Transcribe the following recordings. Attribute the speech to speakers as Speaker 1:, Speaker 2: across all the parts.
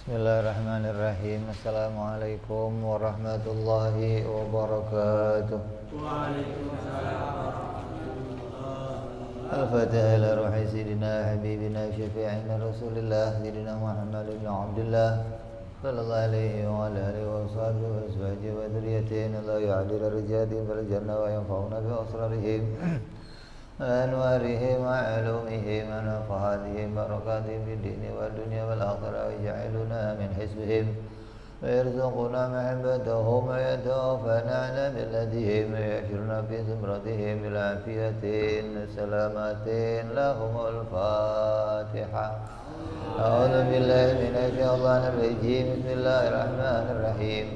Speaker 1: Bismillahirrahmanirrahim. Assalamualaikum warahmatullahi wabarakatuh.
Speaker 2: Waalaikumsalam.
Speaker 1: Al-Fatihah ila ruhi Sayyidina Habibina Syafi'ina Rasulillah Sayyidina Muhammad ibn Abdullah sallallahu alaihi wa ala alihi wa sahbihi wa azwajihi wa dhurriyyatihi la yu'adilu rijatihim fil jannah wa yanfa'una bi asrarihim أنوارهم وعلومهم ونفحاتهم بركاتهم في الدين والدنيا والآخرة ويجعلنا من حزبهم ويرزقنا محبتهم ويتوفنا على ملتهم ويحشرنا في زمرتهم بالعافية سلامة لهم الفاتحة. أعوذ بالله من الشيطان الرجيم. بسم الله الرحمن الرحيم.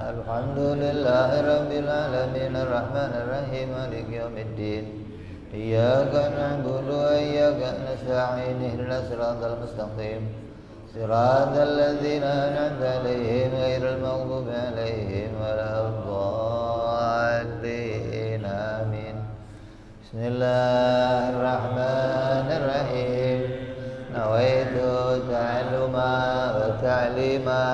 Speaker 1: الحمد لله رب العالمين الرحمن الرحيم مالك يوم الدين إياك نعبد وإياك نستعين اهدنا الصراط المستقيم صراط الذين أنعمت عليهم غير المغضوب عليهم ولا الضالين آمين. بسم الله الرحمن الرحيم. نويت تعلما وتعليما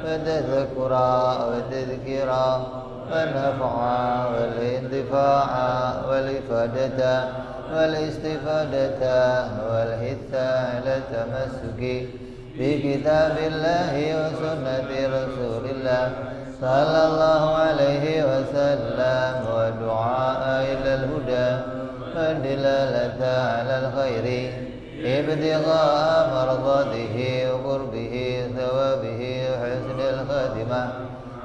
Speaker 1: وتذكرا وتذكيرا والنفع والانتفاع والإفادة والاستفادة والحث على التمسك بكتاب الله وسنة رسول الله صلى الله عليه وسلم والدعاء إلى الهدى والدلالة على الخير ابتغاء مرضاته وقربه ثوابه وحسن الخاتمة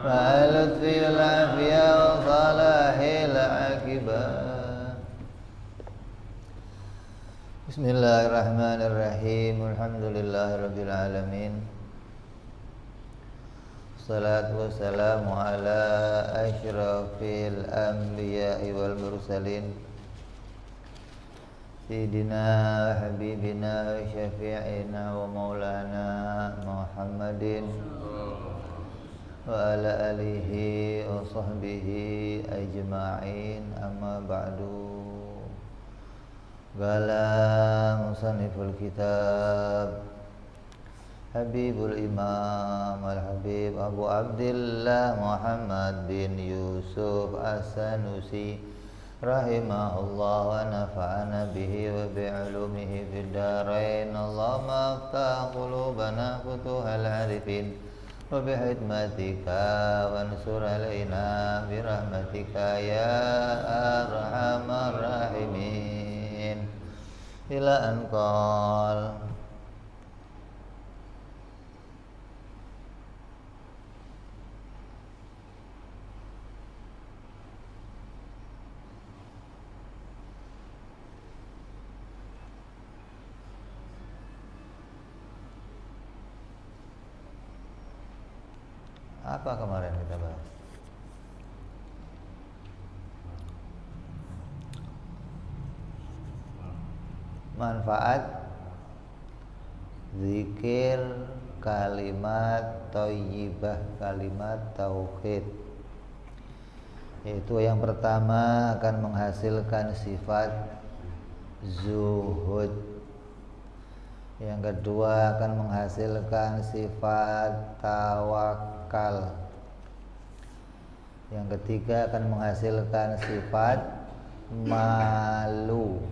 Speaker 1: مع اللطف والعافية وصلاح العاقبة. Bismillahirrahmanirrahim. Alhamdulillahirabbil alamin. Wassalatu wassalamu ala asyrafil anbiya'i wal mursalin Sayyidina habibina wa syafi'ina wa maulana Muhammadin wa ala alihi wa sahbihi ajma'in, amma ba'du. Qala musanniful kitab Habibul Imam Al-Habib Abu Abdillah Muhammad bin Yusuf As-Sanusi rahimahullah wa nafa'ana bihi wa bi'ulumihi fid darain. Allahumma aftah qulubana futuhal arifin wa bihikmatika wansur alaina birahmatika ya arhamar rahimin. Ila anqal apa kemarin kita bahas? Manfaat zikir kalimat thayyibah, kalimat tauhid. Yaitu yang pertama akan menghasilkan sifat zuhud. Yang kedua akan menghasilkan sifat tawakal. Yang ketiga akan menghasilkan sifat malu.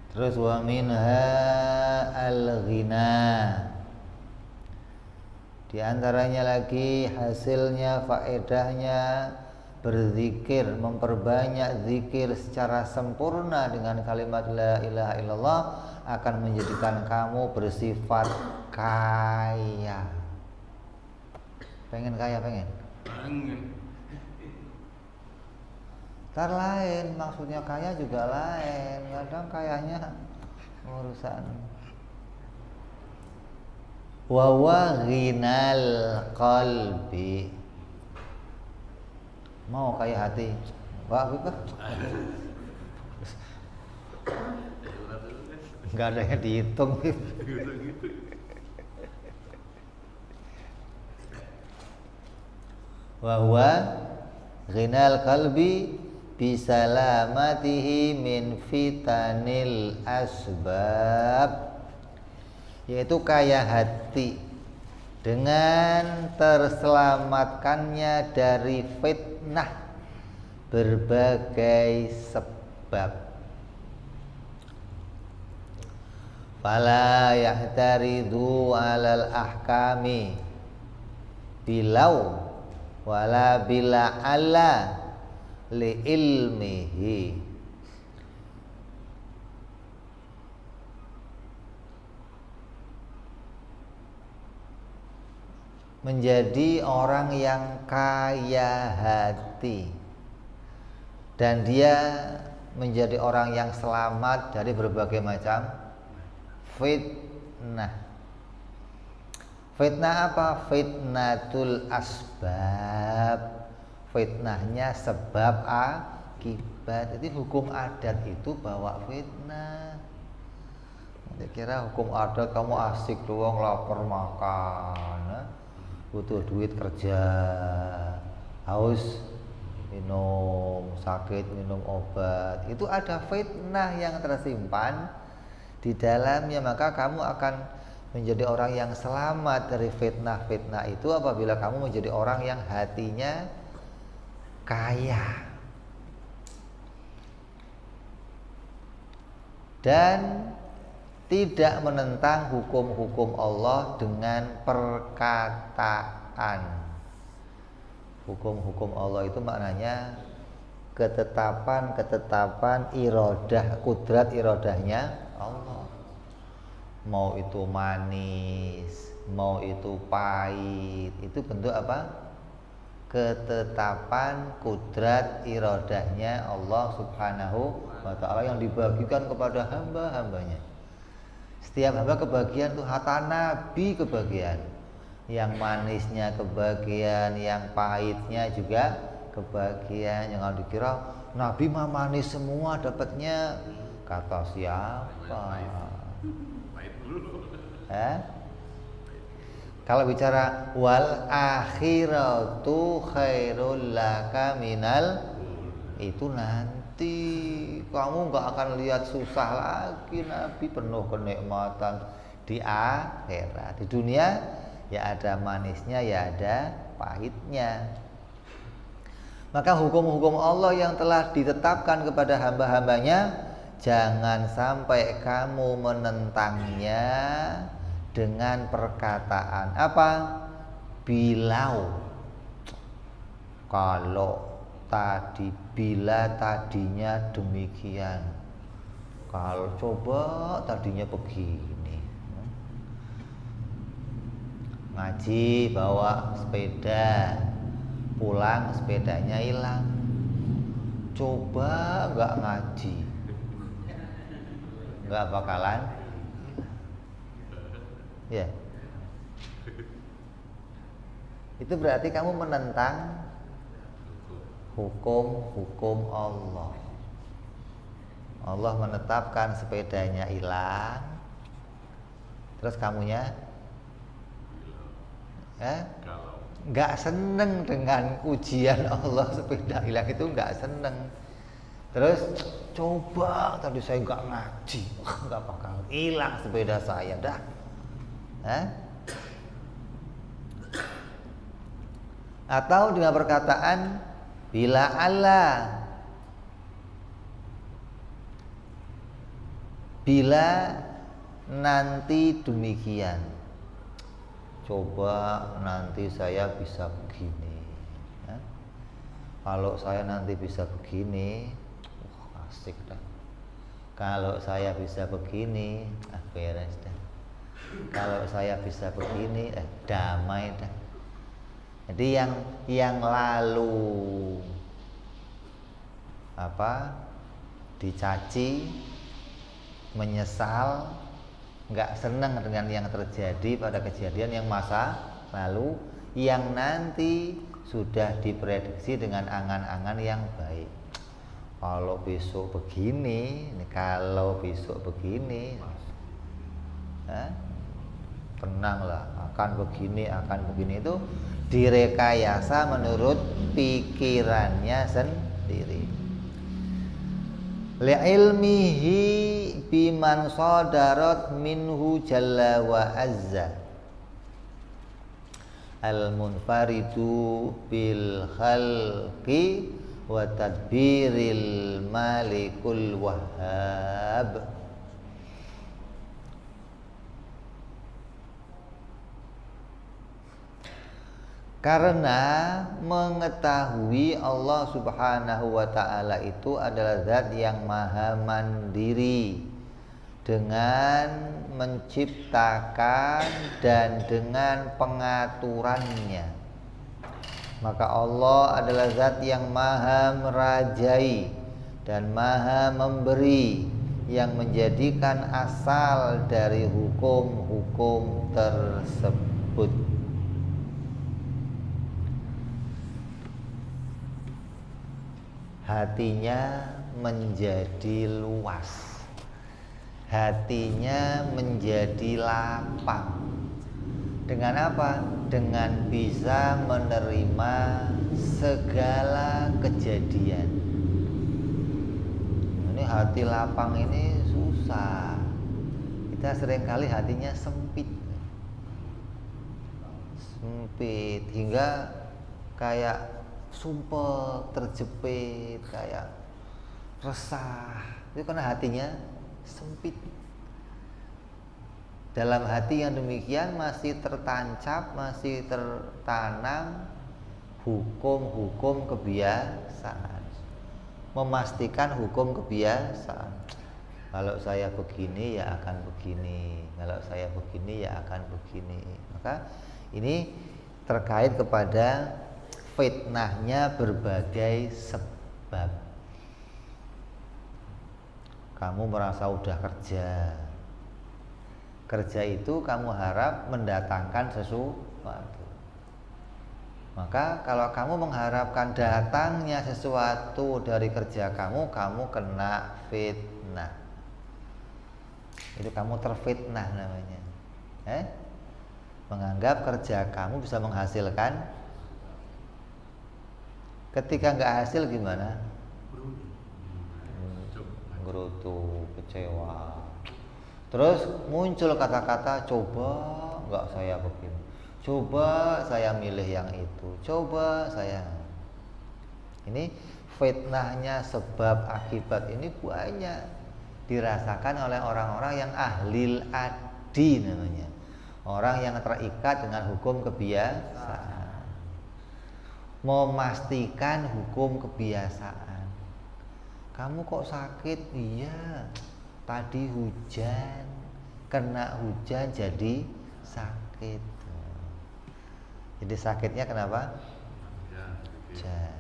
Speaker 1: Terus wa minha al-ghina. Di antaranya lagi hasilnya, faedahnya berzikir, memperbanyak zikir secara sempurna dengan kalimat la ilaha illallah akan menjadikan kamu bersifat kaya. Pengen kaya, pengen? Ntar lain, maksudnya kaya juga lain. Kadang kayanya urusan wa ghinal qalbi. Mau kaya hati? Wah, apa? Enggak ada yang dihitung. wa huwa ghinal qalbi bisalamatihi min fitanil asbab, yaitu kaya hati dengan terselamatkannya dari fitnah berbagai sebab. Fala yahtaridu alal ahkami bilau wala bila ala li ilmihi. Menjadi orang yang kaya hati dan dia menjadi orang yang selamat dari berbagai macam fitnah. Fitnah apa? Fitnatul asbab. Fitnahnya sebab akibat. Jadi hukum adat itu bawa fitnah. Saya kira hukum adat kamu asik doang, lapar makan, butuh duit kerja, haus minum, sakit minum obat. Itu ada fitnah yang tersimpan di dalamnya, maka kamu akan menjadi orang yang selamat dari fitnah-fitnah itu apabila kamu menjadi orang yang hatinya kaya dan tidak menentang hukum-hukum Allah dengan perkataan. Hukum-hukum Allah itu maknanya ketetapan irodah, kudrat irodahnya Allah. Mau itu manis, mau itu pahit, itu bentuk apa? Ketetapan kudrat irodahnya Allah subhanahu wa ta'ala yang dibagikan kepada hamba-hambanya. Setiap hamba kebagian tuh, hatta Nabi kebagian. Yang manisnya kebagian, yang pahitnya juga kebagian. Jangan dikira Nabi mah manis semua dapatnya. Kata siapa? Kalau bicara wal akhiratu khairul laka minal, itu nanti kamu nggak akan lihat susah lagi. Nabi penuh kenikmatan di akhirat. Di dunia ya ada manisnya, ya ada pahitnya. Maka hukum-hukum Allah yang telah ditetapkan kepada hamba-hambanya, jangan sampai kamu menentangnya dengan perkataan apa? Bilau. Kalau tadi, bila tadinya demikian, kalau coba tadinya begini. Ngaji bawa sepeda, pulang sepedanya hilang. Coba nggak ngaji, nggak bakalan ya. Itu berarti kamu menentang hukum-hukum Allah. Allah menetapkan sepedanya hilang, terus kamunya nggak seneng dengan ujian Allah, sepeda hilang itu nggak seneng. Terus coba tadi saya nggak ngaji, nggak bakal hilang sepeda saya dah. Atau dengan perkataan bila Allah, bila nanti demikian, coba nanti saya bisa begini. Kalau saya nanti bisa begini, asik dah. Kalau saya bisa begini, beres dah. Kalau saya bisa begini, damai dah. Jadi yang lalu dicaci, menyesal, nggak senang dengan yang terjadi pada kejadian yang masa lalu, yang nanti sudah diprediksi dengan angan-angan yang baik. Kalau besok begini, kalau besok begini, tenanglah, akan begini itu direkayasa menurut pikirannya sendiri. Li'ilmihi biman sadarat minhu jalla wa azza al-munfaridu bil khalqi wa tadbiril malikul wahhab. Karena mengetahui Allah Subhanahu wa ta'ala itu adalah zat yang maha mandiri dengan menciptakan dan dengan pengaturannya. Maka Allah adalah zat yang maha merajai dan maha memberi, yang menjadikan asal dari hukum-hukum tersebut. Hatinya menjadi luas, hatinya menjadi lapang. Dengan apa? Dengan bisa menerima segala kejadian. Ini hati lapang ini susah. Kita seringkali hatinya sempit hingga kayak sumpah, terjepit, kayak resah. Itu karena hatinya sempit. Dalam hati yang demikian masih tertancap, masih tertanam hukum-hukum kebiasaan, memastikan hukum kebiasaan. Kalau saya begini ya akan begini, kalau saya begini ya akan begini. Maka ini terkait kepada fitnahnya berbagai sebab. Kamu merasa udah kerja itu kamu harap mendatangkan sesuatu. Maka kalau kamu mengharapkan datangnya sesuatu dari kerja kamu kena fitnah. Itu kamu terfitnah namanya. Menganggap kerja kamu bisa menghasilkan. Ketika nggak hasil gimana? Gerutu, kecewa. Terus muncul kata-kata, coba nggak saya begini, coba saya milih yang itu, coba saya. Ini fitnahnya sebab akibat ini banyak dirasakan oleh orang-orang yang ahlil adi namanya. Orang yang terikat dengan hukum kebiasaan, memastikan hukum kebiasaan. Kamu kok sakit? Iya, tadi hujan, kena hujan jadi sakit. Jadi sakitnya kenapa? Hujan.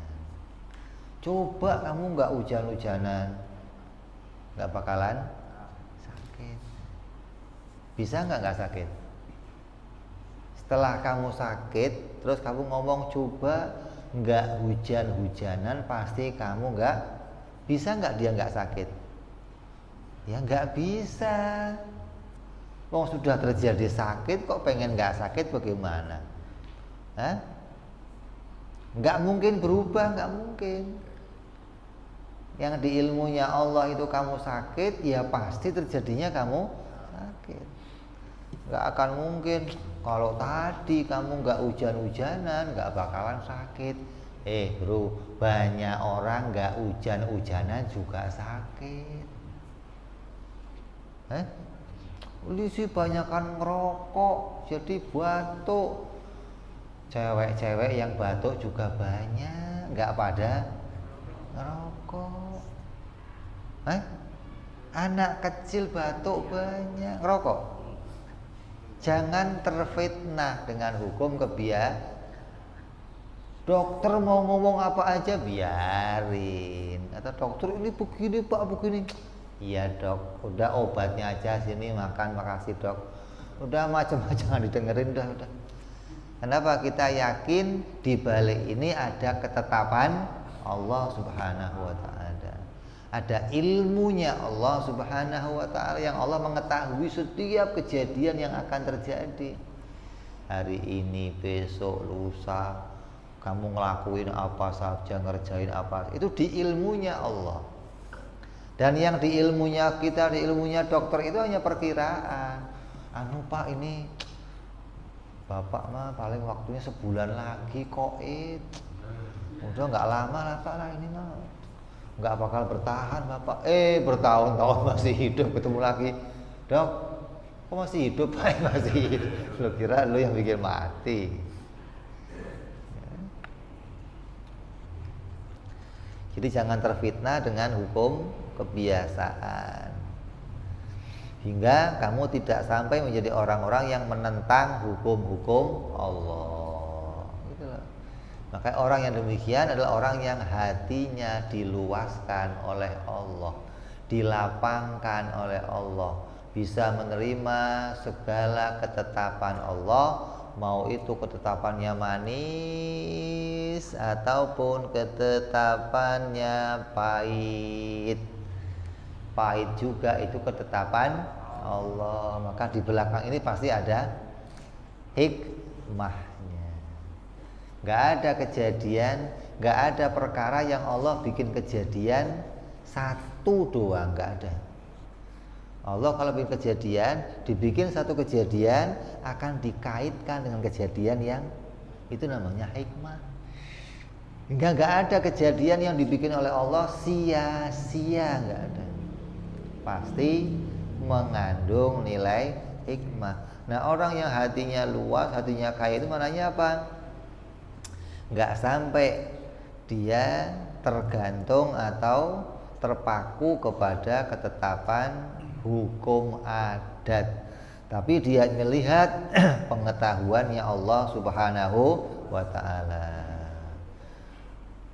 Speaker 1: Coba kamu nggak hujan-hujanan, nggak bakalan sakit. Bisa nggak sakit? Setelah kamu sakit, terus kamu ngomong coba nggak hujan-hujanan, pasti kamu nggak bisa. Nggak dia nggak sakit? Ya nggak bisa. Wong sudah terjadi sakit kok pengen nggak sakit bagaimana? Nggak mungkin berubah, nggak mungkin. Yang di ilmunya Allah itu kamu sakit, ya pasti terjadinya kamu sakit. Nggak akan mungkin kalau tadi kamu nggak hujan-hujanan nggak bakalan sakit. Bro, banyak orang nggak hujan-hujanan juga sakit. Polisi banyakan ngerokok jadi batuk. Cewek-cewek yang batuk juga banyak, nggak pada ngerokok. Anak kecil batuk banyak, ngerokok. Jangan terfitnah dengan hukum kebiasaan. Dokter mau ngomong apa aja biarin. Kata dokter ini begini pak, begini. Iya dok, udah obatnya aja sini makan, makasih dok. Udah macam-macam jangan didengerin udah. Kenapa? Kita yakin di balik ini ada ketetapan Allah Subhanahu wa ta'ala. Ada ilmunya Allah Subhanahu wa ta'ala, yang Allah mengetahui setiap kejadian yang akan terjadi. Hari ini, besok, lusa, kamu ngelakuin apa saja, ngerjain apa, itu di ilmunya Allah. Dan yang di ilmunya kita, di ilmunya dokter itu hanya perkiraan. Anu Pak, ini Bapak mah paling waktunya sebulan lagi koid. Udah nggak lama lah Pak lah, ini mah nggak bakal bertahan Bapak. Bertahun-tahun masih hidup, ketemu lagi, Dok, kok masih hidup Pak? Masih hidup. Lu kira lu yang bikin mati. Jadi jangan terfitnah dengan hukum kebiasaan, hingga kamu tidak sampai menjadi orang-orang yang menentang hukum-hukum Allah. Gitu loh. Maka orang yang demikian adalah orang yang hatinya diluaskan oleh Allah, dilapangkan oleh Allah, bisa menerima segala ketetapan Allah, mau itu ketetapannya manis ataupun ketetapannya pahit. Pahit juga itu ketetapan Allah. Maka di belakang ini pasti ada hikmahnya. Gak ada kejadian, gak ada perkara yang Allah bikin kejadian satu doang, gak ada. Allah kalau bikin kejadian, dibikin satu kejadian akan dikaitkan dengan kejadian yang itu namanya hikmah. Hingga gak ada kejadian yang dibikin oleh Allah sia-sia, gak ada. Pasti mengandung nilai hikmah. Nah, orang yang hatinya luas, hatinya kaya itu maknanya apa? Gak sampai dia tergantung atau terpaku kepada ketetapan hukum adat, tapi dia melihat pengetahuannya Allah Subhanahu wa ta'ala.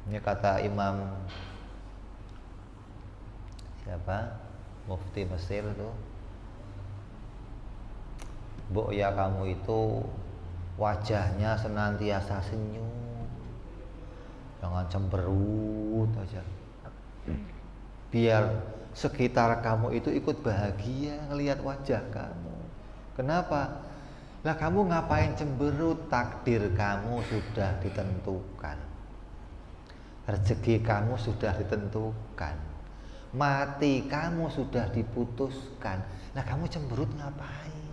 Speaker 1: Ini kata Imam siapa? Mufti Mesir tuh, Mbok ya kamu itu wajahnya senantiasa senyum, jangan cemberut aja, biar sekitar kamu itu ikut bahagia ngelihat wajah kamu. Kenapa? Lah kamu ngapain cemberut? Takdir kamu sudah ditentukan, rezeki kamu sudah ditentukan, mati kamu sudah diputuskan. Lah kamu cemberut ngapain?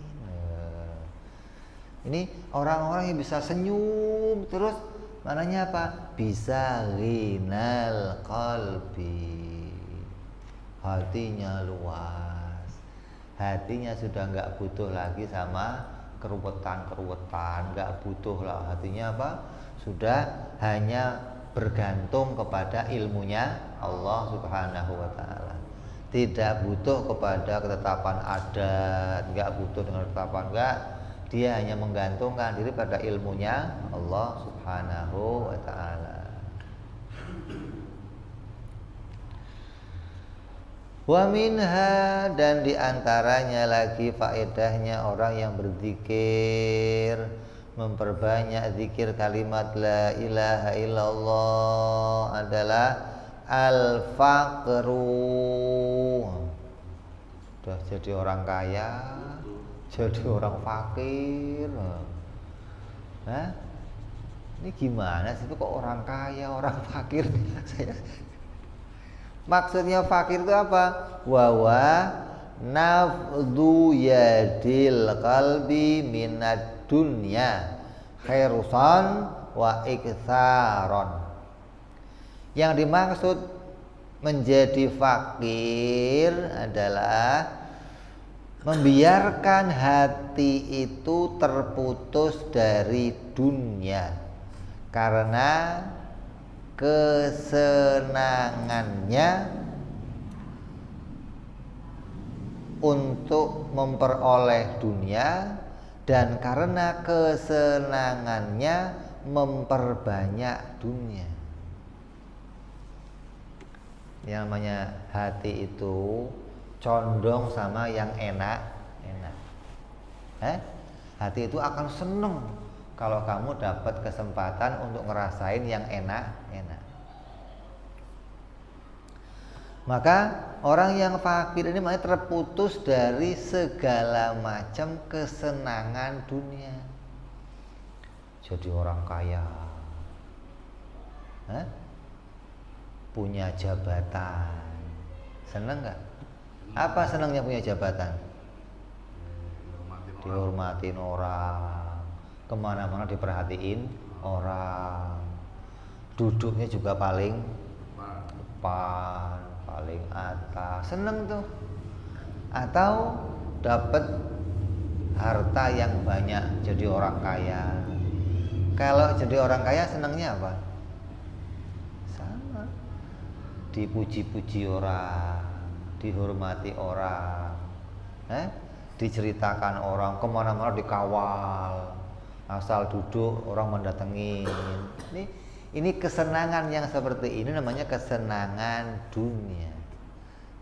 Speaker 1: Ini orang-orang yang bisa senyum terus, maknanya apa? Bisa ghinal qalbi, hatinya luas, hatinya sudah nggak butuh lagi sama keruwetan-keruwetan, nggak butuh lah hatinya apa? Sudah hanya bergantung kepada ilmunya Allah Subhanahu wa ta'ala. Tidak butuh kepada ketetapan adat, nggak butuh dengan ketetapan, enggak. Dia hanya menggantungkan diri pada ilmunya Allah Subhanahu wa ta'ala. Wa minha, dan diantaranya lagi faedahnya orang yang berzikir, memperbanyak zikir kalimat la ilaha illallah adalah al-faqru. Sudah jadi orang kaya, jadi orang fakir. Hah? Ini gimana sih, itu kok orang kaya, orang fakir? Maksudnya fakir itu apa? Wawa nafdu yadil qalbi minad dunya khairusan wa iktsaron. Yang dimaksud menjadi fakir adalah membiarkan hati itu terputus dari dunia karena kesenangannya untuk memperoleh dunia dan karena kesenangannya memperbanyak dunia. Yang namanya hati itu condong sama yang enak-enak. Hati itu akan seneng kalau kamu dapat kesempatan untuk ngerasain yang enak-enak. Maka orang yang fakir ini makanya terputus dari segala macam kesenangan dunia. Jadi orang kaya, punya jabatan, seneng nggak? Apa senangnya punya jabatan? Dihormatin orang, kemana-mana diperhatiin orang, duduknya juga paling depan, paling atas, seneng tuh. Atau dapat harta yang banyak, jadi orang kaya. Kalau jadi orang kaya senangnya apa? Sama, dipuji-puji orang, dihormati orang, diceritakan orang, kemana-mana dikawal, asal duduk orang mendatengin. Ini kesenangan yang seperti ini namanya kesenangan dunia.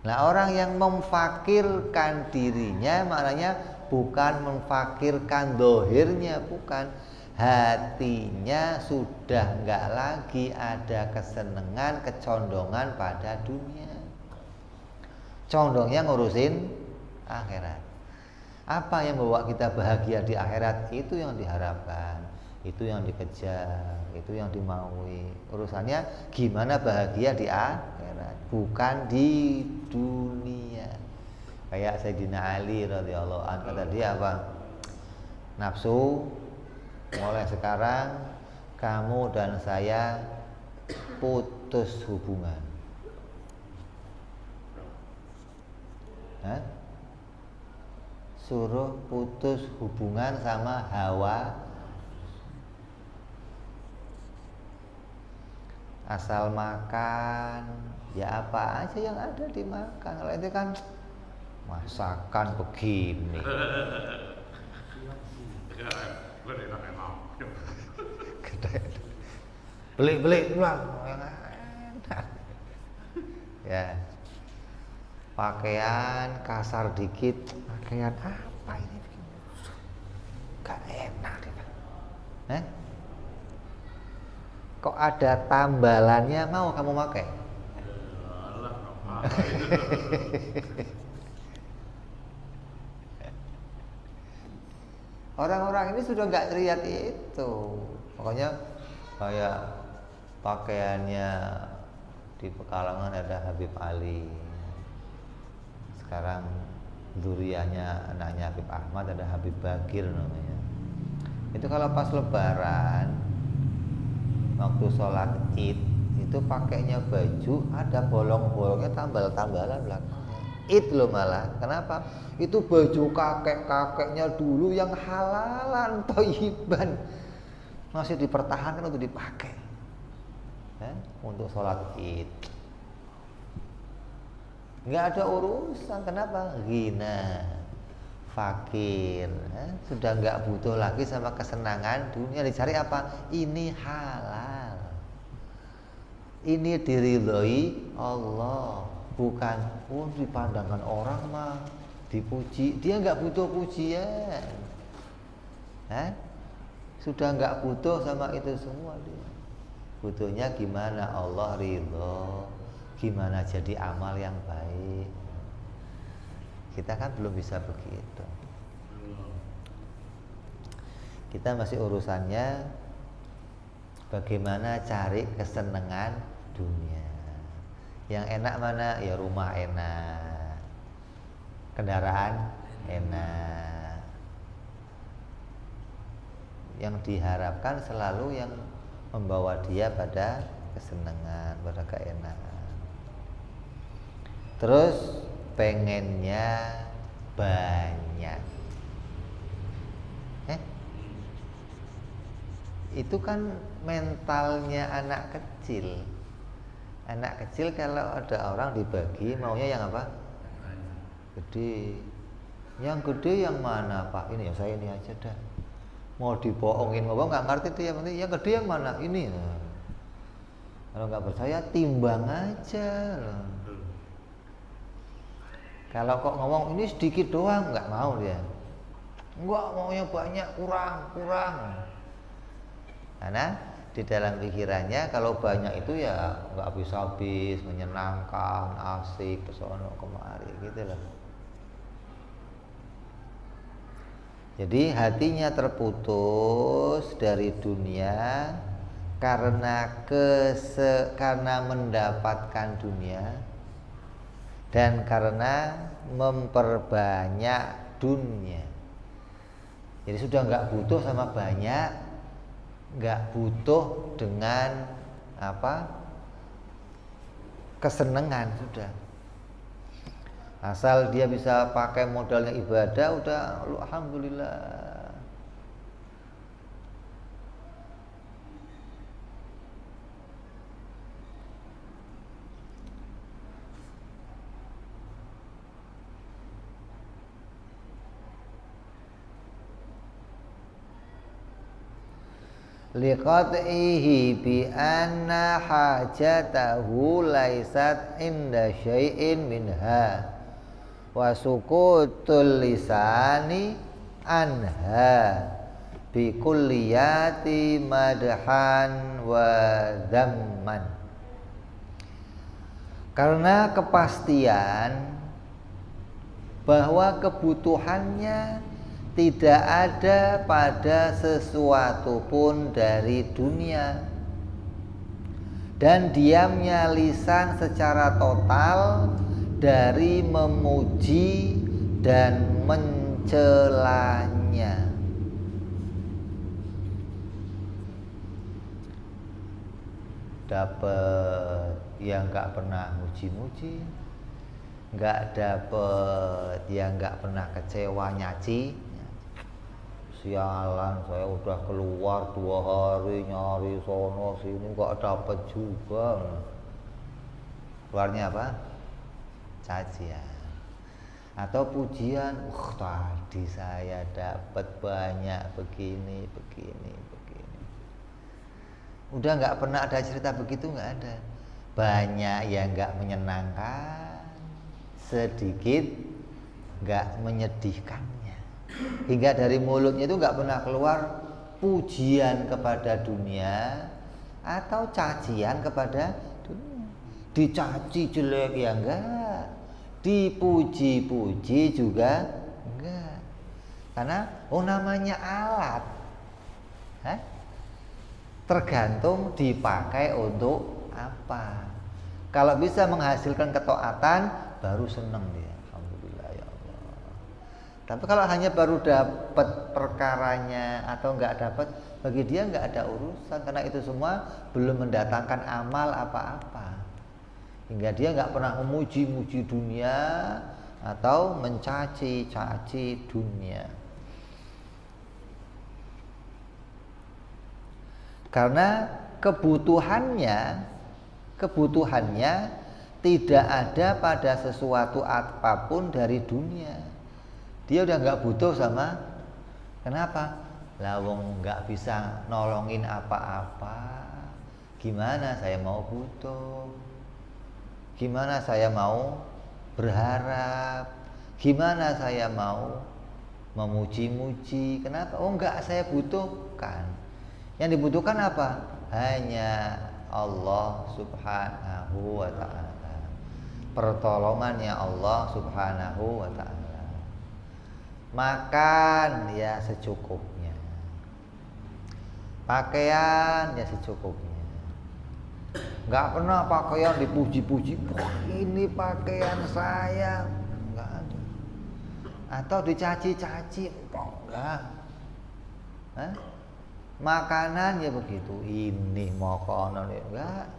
Speaker 1: Nah, orang yang memfakirkan dirinya maknanya bukan memfakirkan dohirnya, bukan. Hatinya sudah nggak lagi ada kesenangan, kecondongan pada dunia. Condongnya ngurusin akhirat. Apa yang membawa kita bahagia di akhirat, itu yang diharapkan, itu yang dikejar, itu yang dimaui. Urusannya gimana bahagia di akhirat, bukan di dunia. Kayak Sayyidina Ali radhiyallahu anhu, kata dia apa? Nafsu, mulai sekarang kamu dan saya putus hubungan. Suruh putus hubungan sama hawa. Asal makan, ya apa aja yang ada dimakan. Kalau itu kan masakan begini. Beli pulang yang enak. Ya. Pakaian kasar dikit, pakaian apa ini? Gak enak gitu. Kok ada tambalannya, mau kamu pakai? Orang-orang ini sudah nggak lihat itu, makanya kayak pakaiannya di Pekalongan ada Habib Ali, sekarang dzurriyyahnya anaknya Habib Ahmad ada Habib Bagir namanya. Itu kalau pas Lebaran, waktu sholat Id itu pakainya baju ada bolong-bolongnya, tambal-tambalan belakangnya. Id loh malah. Kenapa? Itu baju kakek-kakeknya dulu yang halalan, thayyiban, masih dipertahankan untuk dipakai untuk sholat Id. Nggak ada urusan. Kenapa? Ghina, fakir, sudah nggak butuh lagi sama kesenangan dunia. Dicari apa? Ini halal, ini diridhoi Allah, bukan dipandangkan orang mah dipuji. Dia nggak butuh pujian, sudah nggak butuh sama itu semua. Dia butuhnya gimana Allah ridho, gimana jadi amal yang baik. Kita kan belum bisa begitu. Kita masih urusannya bagaimana cari kesenangan dunia. Yang enak mana? Ya rumah enak, kendaraan enak. Yang diharapkan selalu yang membawa dia pada kesenangan, pada keenakan. Terus pengennya banyak. Itu kan mentalnya anak kecil. Anak kecil kalau ada orang dibagi maunya yang apa? Gede. Yang gede yang mana Pak? Ini ya saya ini aja dah. Mau dibohongin mau nggak ngerti tuh, yang penting yang gede yang mana? Ini. Kalau nggak percaya timbang aja loh. Kalau kok ngomong ini sedikit doang, nggak mau dia. Enggak, maunya banyak, kurang. Karena di dalam pikirannya kalau banyak itu ya nggak habis-habis, menyenangkan, asik, kesono kemari gitu loh. Jadi hatinya terputus dari dunia karena mendapatkan dunia dan karena memperbanyak dunia. Jadi sudah nggak butuh sama banyak, nggak butuh dengan kesenangan sudah. Asal dia bisa pakai modalnya ibadah, udah alhamdulillah. Liqat'ihi bi anna hajatahu laisat inda syai'in minha wa sukutul lisani anha bi kulliyati madhan wa dhamman. Karena kepastian bahwa kebutuhannya tidak ada pada sesuatu pun dari dunia, dan diamnya lisan secara total dari memuji dan mencelanya. Dapat yang nggak pernah muji-muji, nggak dapet yang nggak pernah kecewa nyaci. Sialan, saya udah keluar 2 hari nyari sono sini kok dapet juga. Keluarnya apa? Cacian atau pujian. Tadi saya dapat banyak begini. Udah nggak pernah ada cerita begitu, nggak ada. Banyak yang nggak menyenangkan, sedikit nggak menyedihkannya. Hingga dari mulutnya itu nggak pernah keluar pujian kepada dunia atau cacian kepada dunia. Dicaci jelek ya enggak, dipuji-puji juga enggak. Karena namanya alat, tergantung dipakai untuk apa. Kalau bisa menghasilkan ketaatan, baru senang dia. Tapi kalau hanya baru dapat perkaranya atau nggak dapat, bagi dia nggak ada urusan, karena itu semua belum mendatangkan amal apa-apa, hingga dia nggak pernah memuji-muji dunia atau mencaci-caci dunia. Karena kebutuhannya tidak ada pada sesuatu apapun dari dunia. Dia udah nggak butuh sama, kenapa? Lawong nggak bisa nolongin apa-apa. Gimana saya mau butuh? Gimana saya mau berharap? Gimana saya mau memuji-muji? Kenapa? Nggak saya butuhkan. Yang dibutuhkan apa? Hanya Allah Subhanahu wa ta'ala. Pertolongannya Allah Subhanahu wa ta'ala. Makan ya secukupnya, pakaian ya secukupnya. Nggak pernah pakaian dipuji-puji, wah ini pakaian saya, nggak ada. Atau dicaci-caci, enggak. Makanan ya begitu, ini makanan ya enggak.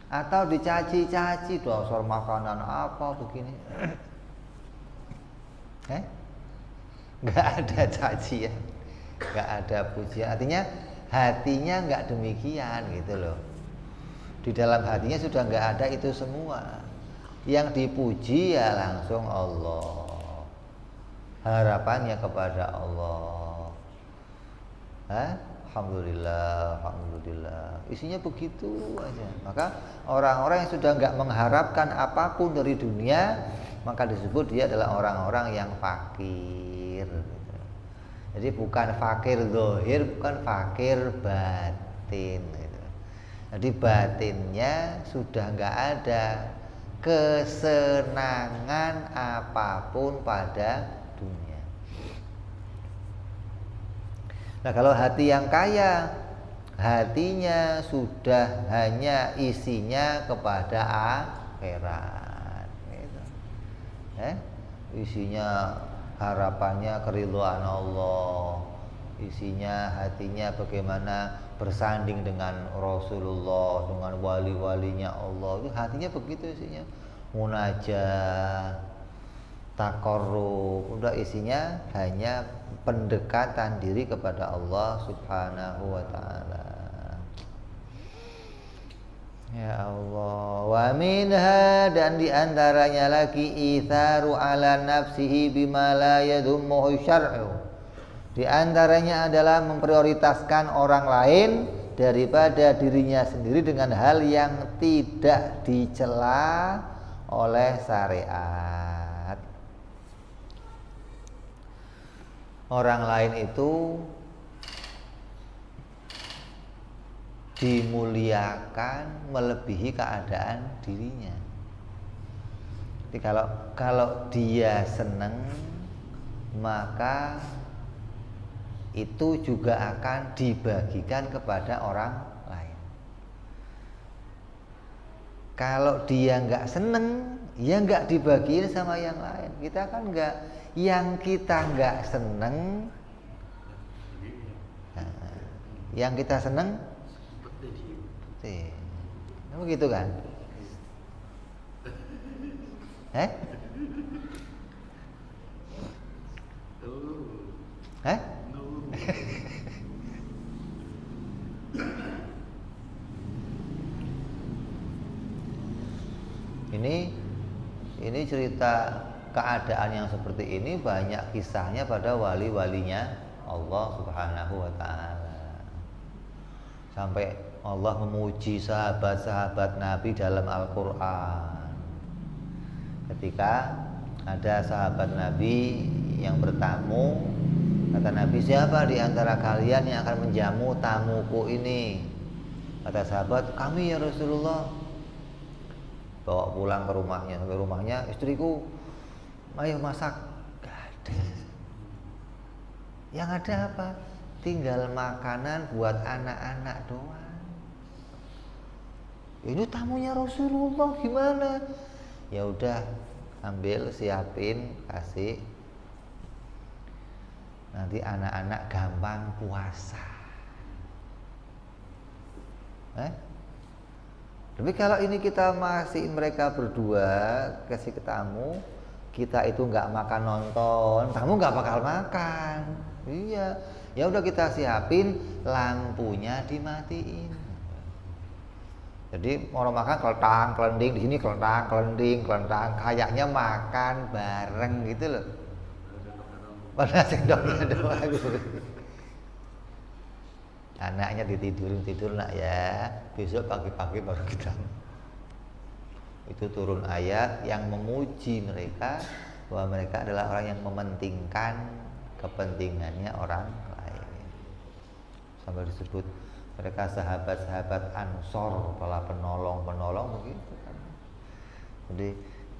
Speaker 1: Atau dicaci-caci, dasar makanan apa begini. Nggak ada cacian, nggak ada pujian. Artinya hatinya nggak demikian gitu loh. Di dalam hatinya sudah nggak ada itu semua. Yang dipuji ya langsung Allah, harapannya kepada Allah. Alhamdulillah, alhamdulillah. Isinya begitu aja. Maka orang-orang yang sudah nggak mengharapkan apapun dari dunia, maka disebut dia adalah orang-orang yang fakir. Jadi bukan fakir zahir, bukan fakir batin gitu. Jadi batinnya sudah nggak ada kesenangan apapun pada dunia. Nah, kalau hati yang kaya, hatinya sudah hanya isinya kepada akhirat gitu. Isinya harapannya keridhaan Allah, isinya hatinya bagaimana bersanding dengan Rasulullah, dengan wali-walinya Allah. Itu hatinya begitu isinya. Munajat, taqarrub, udah isinya hanya pendekatan diri kepada Allah Subhanahu wa taala. Ya Allah, wa minha, dan diantaranya lagi itharu ala nafsihi bima la yadhummuhu syar'u. Di antaranya adalah memprioritaskan orang lain daripada dirinya sendiri dengan hal yang tidak dicela oleh syariat. Orang lain itu dimuliakan melebihi keadaan dirinya. Jadi kalau dia senang, maka itu juga akan dibagikan kepada orang lain. Kalau dia nggak senang, ya nggak dibagiin sama yang lain. Kita kan nggak, yang kita nggak senang, yang kita senang, begitu kan? Ini cerita keadaan yang seperti ini banyak kisahnya pada wali-walinya Allah Subhanahu wa taala. Sampai Allah memuji sahabat-sahabat Nabi dalam Al-Qur'an. Ketika ada sahabat Nabi yang bertamu, kata Nabi, siapa di antara kalian yang akan menjamu tamuku ini? Kata sahabat, kami ya Rasulullah. Bawa pulang ke rumahnya, sampai rumahnya, istriku, ayo masak. Gak ada. Yang ada apa? Tinggal makanan buat anak-anak doang. Ini tamunya Rasulullah, gimana? Ya udah, ambil, siapin, kasih. Nanti anak-anak gampang puasa. Tapi kalau ini kita masih mereka berdua kasih ke tamu, kita itu nggak makan nonton, tamu nggak bakal makan. Iya, ya udah kita siapin, lampunya dimatiin. Jadi orang makan kelentang kelending, di sini kelentang kelending, kayaknya makan bareng gitu loh. Pada sendoknya doang gitu. Anaknya tidur nak ya, besok pagi-pagi baru kita. Itu turun ayat yang memuji mereka, bahwa mereka adalah orang yang mementingkan kepentingannya orang lain. Sampai disebut mereka sahabat-sahabat Ansor, para penolong begitu kan. Jadi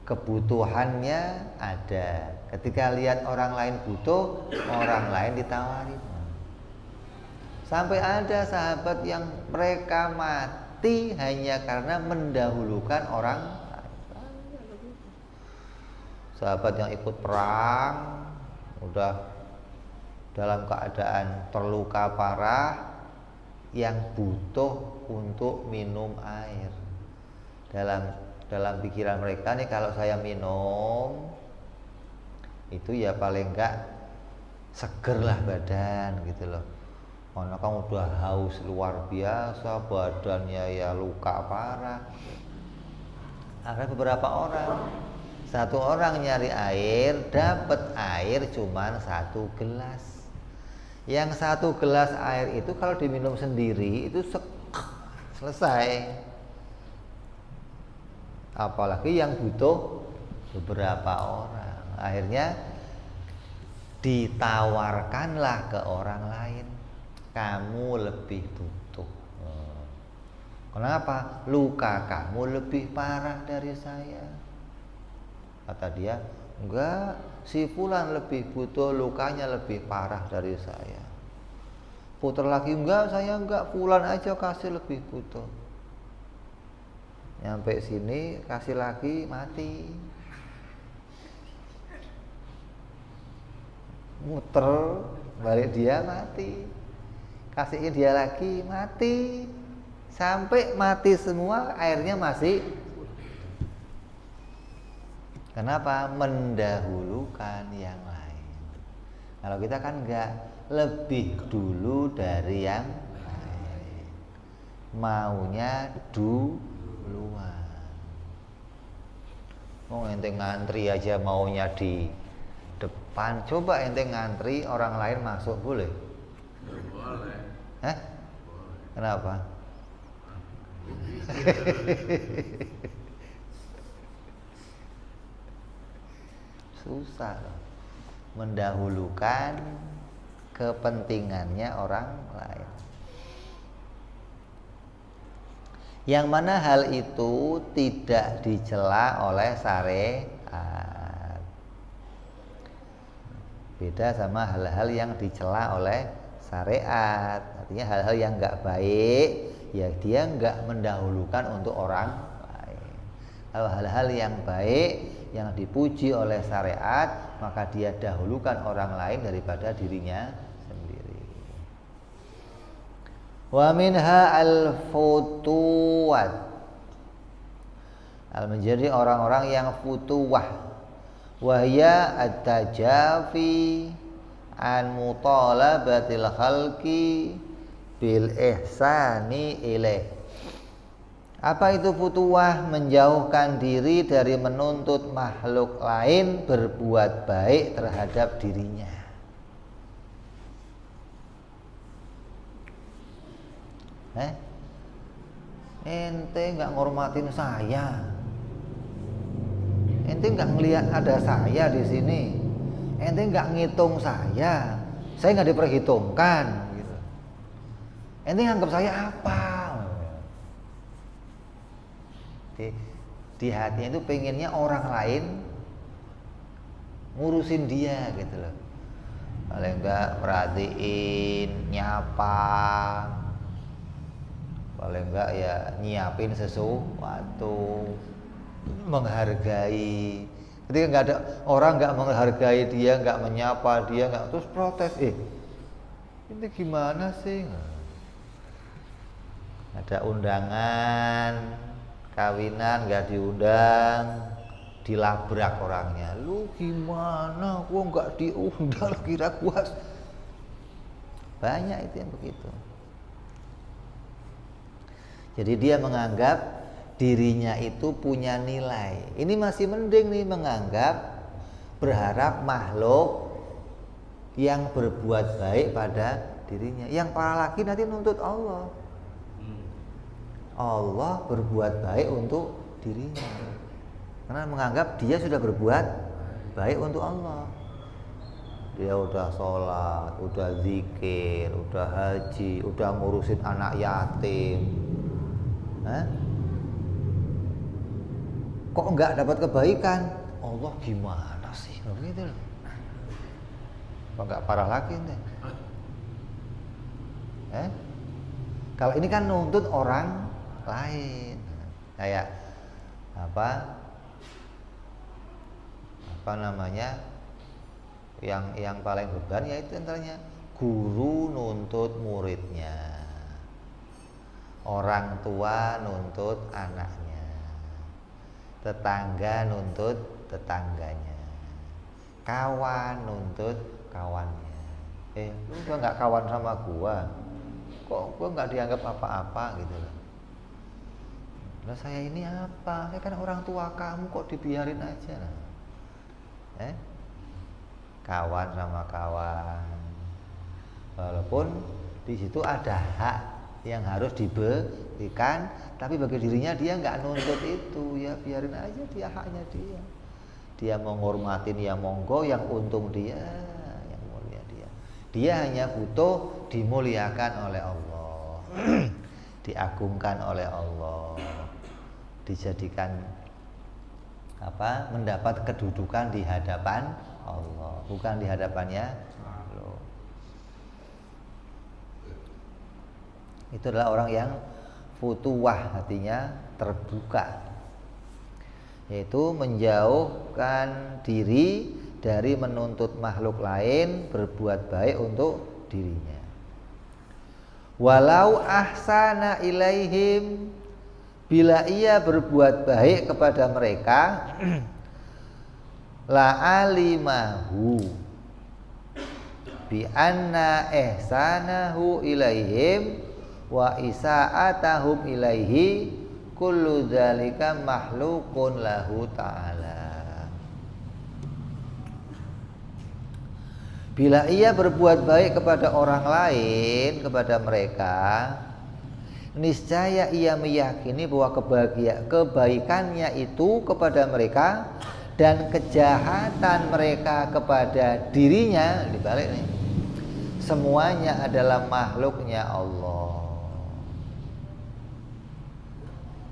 Speaker 1: kebutuhannya ada. Ketika lihat orang lain butuh, orang lain ditawarin. Sampai ada sahabat yang mereka mati hanya karena mendahulukan orang lain. Sahabat yang ikut perang, udah dalam keadaan terluka parah, yang butuh untuk minum air. Dalam pikiran mereka nih, kalau saya minum itu ya paling enggak seger lah badan gitu loh. Karena kamu udah haus luar biasa, badannya ya luka parah. Ada beberapa orang, satu orang nyari air, dapat air cuman 1 gelas. Yang 1 gelas air itu kalau diminum sendiri itu selesai. Apalagi yang butuh beberapa orang. Akhirnya ditawarkanlah ke orang lain, kamu lebih butuh. Kenapa? Luka kamu lebih parah dari saya. Kata dia, enggak, si fulan lebih butuh, lukanya lebih parah dari saya. Putar lagi, enggak, saya enggak, fulan aja kasih lebih butuh. Nyampe sini kasih lagi, mati. Muter balik, dia mati. Kasihin dia lagi, mati. Sampai mati semua, airnya masih. Kenapa? Mendahulukan yang lain. Kalau kita kan enggak, lebih dulu dari yang lain. Maunya duluan. Ente ngantri aja maunya di depan. Coba ente ngantri, orang lain masuk, boleh?
Speaker 2: Boleh.
Speaker 1: Hah? Kenapa? Susah loh. Mendahulukan kepentingannya orang lain. Yang mana hal itu tidak dicela oleh syariat. Beda sama hal-hal yang dicela oleh syariat. Artinya hal-hal yang enggak baik, ya dia enggak mendahulukan untuk orang lain. Kalau hal-hal yang baik, yang dipuji oleh syariat, maka dia dahulukan orang lain daripada dirinya sendiri. Wa minha al-futuwat, menjadi orang-orang yang futuwah, wahya at-tajafi an mutalabatil khalqi bil ihsani ilaih. Apa itu futuwah? Menjauhkan diri dari menuntut makhluk lain berbuat baik terhadap dirinya. Ente nggak ngormatin saya, ente nggak ngelihat ada saya di sini, ente nggak ngitung saya nggak diperhitungkan, gitu. Ente nganggap saya apa? Di hatinya itu pengennya orang lain ngurusin dia, gitu loh. Paling enggak perhatiin, nyapa, paling enggak ya nyiapin sesuatu, menghargai. Ketika nggak ada orang nggak menghargai dia, nggak menyapa dia, nggak, terus protes, ini gimana sih? Ada undangan kawinan nggak diundang, dilabrak orangnya. Lu gimana? Gua nggak diundang, kira gua. Banyak itu yang begitu. Jadi dia menganggap dirinya itu punya nilai. Ini masih mending nih, menganggap, berharap makhluk yang berbuat baik pada dirinya. Yang parah lagi nanti nuntut Allah. Allah berbuat baik untuk dirinya, karena menganggap dia sudah berbuat baik untuk Allah. Dia udah sholat, udah zikir, udah haji, udah ngurusin anak yatim. Kok enggak dapat kebaikan? Allah gimana sih? Begitu loh. Kok enggak parah lagi nih? Kalau ini kan nuntut orang lain, kayak apa namanya, yang paling beban yaitu antaranya guru nuntut muridnya, orang tua nuntut anaknya, tetangga nuntut tetangganya, kawan nuntut kawannya. Lu udah nggak kawan sama gua, kok gua nggak dianggap apa-apa gitu loh. Nah saya ini apa? Saya kan orang tua kamu, kok dibiarin aja. Kawan sama kawan, walaupun di situ ada hak yang harus diberikan, tapi bagi dirinya dia nggak nuntut itu, ya biarin aja, dia haknya dia. Dia mau ngormatin ya monggo, yang untung dia, Dia hanya butuh dimuliakan oleh Allah, diagungkan oleh Allah, dijadikan mendapat kedudukan di hadapan Allah, bukan di hadapannya Allah. Itu adalah orang yang futuwah, hatinya terbuka, yaitu menjauhkan diri dari menuntut makhluk lain berbuat baik untuk dirinya. Walau ahsana ilaihim, bila ia berbuat baik kepada mereka, la alimahu bi anna ihsanahu ilaihim wa isaatahum ilaihi kullu dzalika makhluqun lahu ta'ala. Bila ia berbuat baik kepada orang lain, kepada mereka, niscaya ia meyakini bahwa kebaikannya itu kepada mereka dan kejahatan mereka kepada dirinya, dibalik nih, semuanya adalah makhluknya Allah.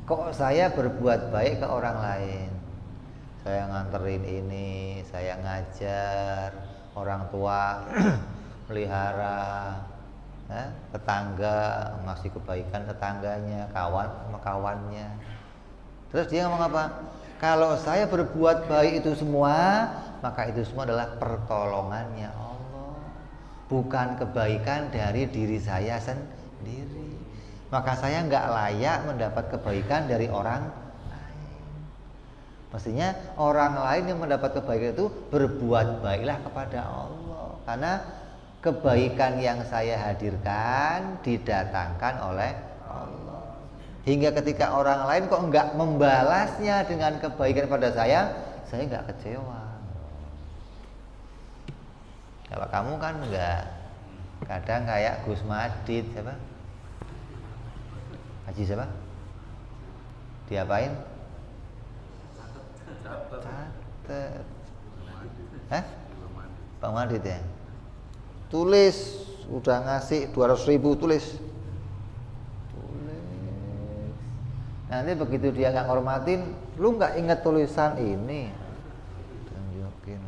Speaker 1: Kok saya berbuat baik ke orang lain, saya nganterin ini, saya ngajar, orang tua melihara, tetangga ngasih kebaikan tetangganya, kawan sama kawannya. Terus dia ngomong apa? Kalau saya berbuat baik itu semua, maka itu semua adalah pertolongannya Allah, bukan kebaikan dari diri saya sendiri. Maka saya nggak layak mendapat kebaikan dari orang lain. Mestinya orang lain yang mendapat kebaikan itu berbuat baiklah kepada Allah, karena kebaikan yang saya hadirkan didatangkan oleh Allah. Hingga ketika orang lain kok enggak membalasnya dengan kebaikan pada saya enggak kecewa. Kalau kamu kan enggak, kadang kayak Gus Madid, siapa? Haji siapa? Diapain? Catet. Pak Madid ya? Tulis, udah ngasih 200.000 tulis. Nanti begitu dia nggak ngormatin, lu nggak inget tulisan ini, tunjukin.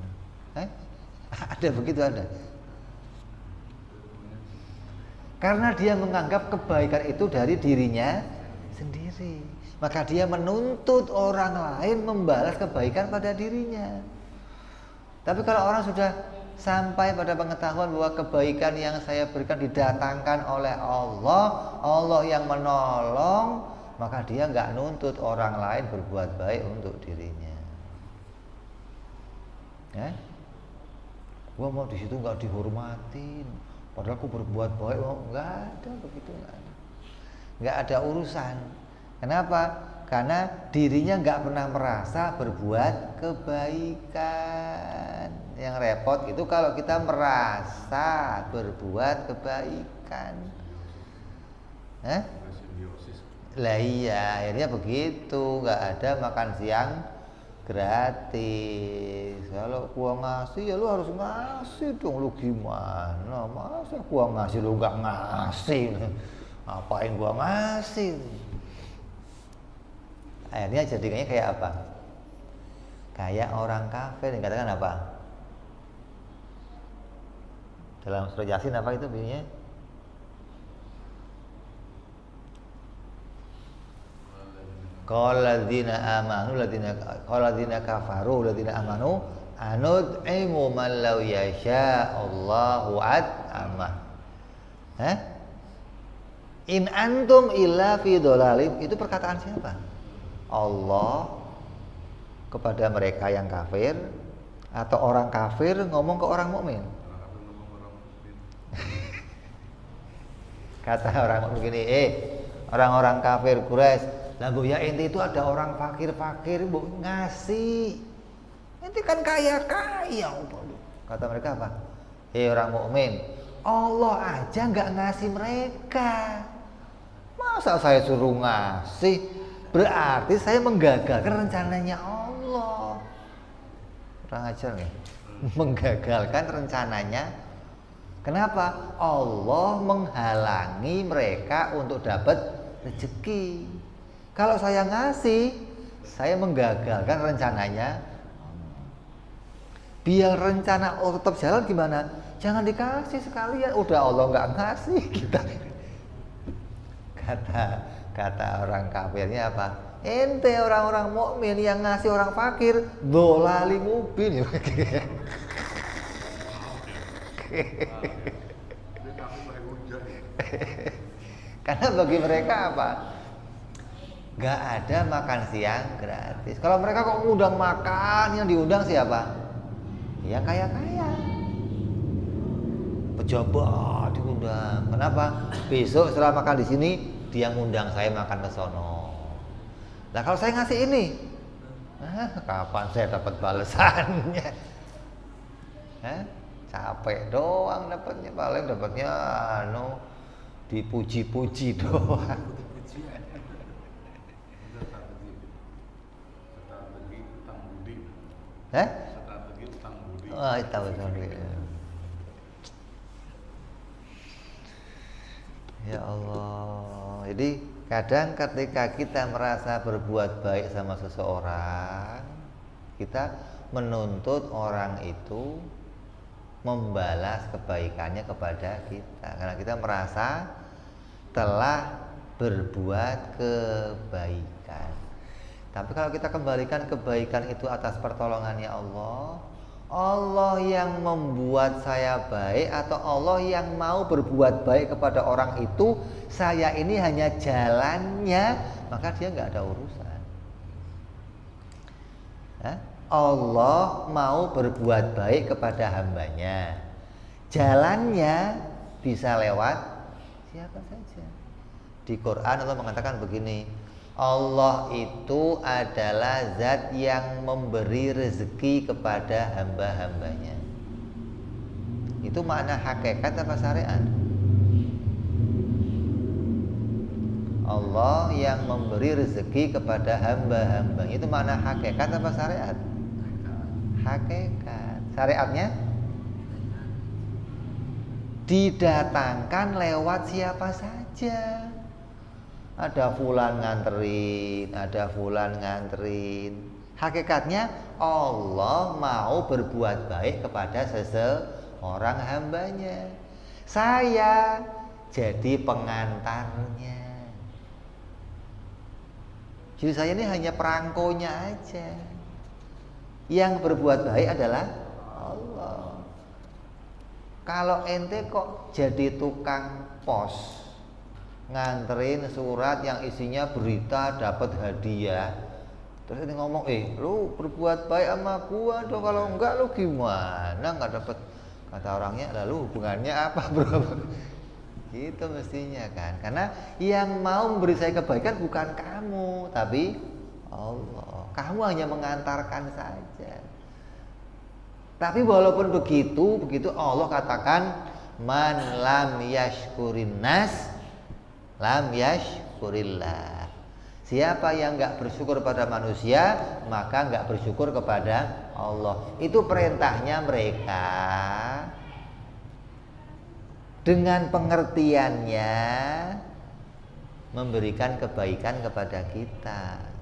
Speaker 1: Ada begitu ada. Karena dia menganggap kebaikan itu dari dirinya sendiri, maka dia menuntut orang lain membalas kebaikan pada dirinya. Tapi kalau orang sudah sampai pada pengetahuan bahwa kebaikan yang saya berikan didatangkan oleh Allah, Allah yang menolong, maka dia nggak nuntut orang lain berbuat baik untuk dirinya. Gua mau di situ nggak dihormatin, padahal aku berbuat baik, nggak ada begitu, nggak ada urusan. Kenapa? Karena dirinya nggak pernah merasa berbuat kebaikan. Yang repot itu kalau kita merasa berbuat kebaikan. Lah iya, akhirnya begitu, nggak ada makan siang gratis. Kalau gua ngasih ya lu harus ngasih dong, lu gimana? Masa gua ngasih lu nggak ngasih? Ngapain gua ngasih? Akhirnya jadinya kayak apa? Kayak orang kafir yang katakan apa? Dalam surah Yasin apa itu bunyinya? Qalladzina amanu qalladzina kafaru ladzina amanu anud'imu man law yasha Allahu at'amah. In antum illa fi dhalalim, itu perkataan siapa? Allah kepada mereka yang kafir, atau orang kafir ngomong ke orang mukmin? Kata orang mukmin gini, orang-orang kafir Quraisy, lah bu ya inti itu ada orang fakir-fakir bu ngasih, inti kan kaya-kaya. Kata mereka apa? Orang mukmin, Allah aja nggak ngasih mereka, masa saya suruh ngasih? Berarti saya menggagalkan rencananya Allah. Kurang ajar nih, menggagalkan rencananya. Kenapa? Allah menghalangi mereka untuk dapat rezeki. Kalau saya ngasih, saya menggagalkan rencananya. Biar rencana Allah tetap jalan gimana? Jangan dikasih sekalian. Udah Allah nggak ngasih kita. Kata orang kafirnya apa? Ente orang-orang mukmin yang ngasih orang fakir, dolali mubin. Karena bagi mereka apa? Gak ada makan siang gratis. Kalau mereka kok ngundang makan, yang diundang siapa? Yang kaya-kaya. Pejabat diundang. Kenapa? Besok setelah makan di sini, dia ngundang saya makan ke sono. Nah kalau saya ngasih ini, kapan saya dapat balasannya? Capek doang dapatnya, paling dapatnya dipuji-puji doang.
Speaker 2: Strategi utang budi.
Speaker 1: Strategi
Speaker 2: utang budi.
Speaker 1: Oh, itu betul. Ya Allah. Jadi kadang ketika kita merasa berbuat baik sama seseorang, kita menuntut orang itu membalas kebaikannya kepada kita, karena kita merasa telah berbuat kebaikan. Tapi kalau kita kembalikan kebaikan itu atas pertolongannya Allah, Allah yang membuat saya baik atau Allah yang mau berbuat baik kepada orang itu, saya ini hanya jalannya, maka dia nggak ada urusan. Allah mau berbuat baik kepada hambanya, jalannya bisa lewat siapa saja. Di Quran Allah mengatakan begini, Allah itu adalah zat yang memberi rezeki kepada hamba-hambanya. Itu makna hakikat apa syariat? Allah yang memberi rezeki kepada hamba-hambanya. Itu makna hakikat apa syariat? Hakikat. Syariatnya didatangkan lewat siapa saja. Ada fulan nganterin, ada fulan nganterin. Hakikatnya Allah mau berbuat baik kepada seseorang hambanya. Saya jadi pengantarnya. Jadi saya ini hanya perangkonya aja. Yang berbuat baik adalah Allah. Kalau ente kok jadi tukang pos, nganterin surat yang isinya berita dapat hadiah, terus ini ngomong, lu berbuat baik sama gua dong, kalau enggak lu gimana nggak dapat? Kata orangnya, lalu hubungannya apa bro? Gitu mestinya kan, karena yang mau memberi saya kebaikan bukan kamu, tapi Allah. Kamu hanya mengantarkan saja. Tapi walaupun begitu Allah katakan, man lam yashkurin nas lam yashkurillah. Siapa yang nggak bersyukur pada manusia, maka nggak bersyukur kepada Allah. Itu perintahnya mereka. Dengan pengertiannya memberikan kebaikan kepada kita.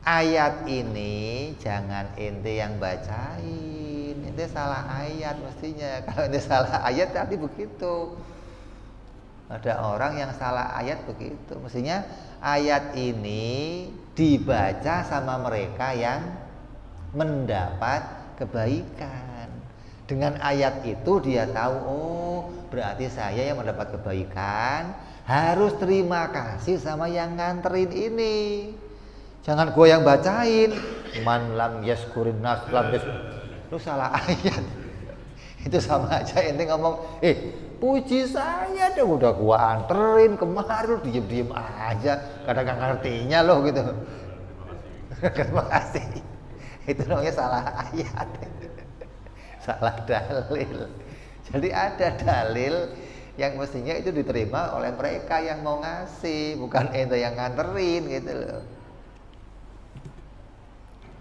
Speaker 1: Ayat ini jangan ente yang bacain, ente salah ayat mestinya. Kalau ente salah ayat tadi begitu. Ada orang yang salah ayat begitu. Mestinya ayat ini dibaca sama mereka yang mendapat kebaikan. Dengan ayat itu dia tahu, oh berarti saya yang mendapat kebaikan harus terima kasih sama yang nganterin ini. Jangan gue yang bacain, man lam yaskurin nas lam yaskurin. Lu salah ayat. Itu sama aja ente ngomong, puji saya dong, udah gua anterin kemarin, lu diem-diem aja, kadang gak ngertinya lo gitu. Terima kasih. Itu namanya salah ayat. Salah dalil. Jadi ada dalil yang mestinya itu diterima oleh mereka yang mau ngasih, bukan ente yang nganterin gitu loh.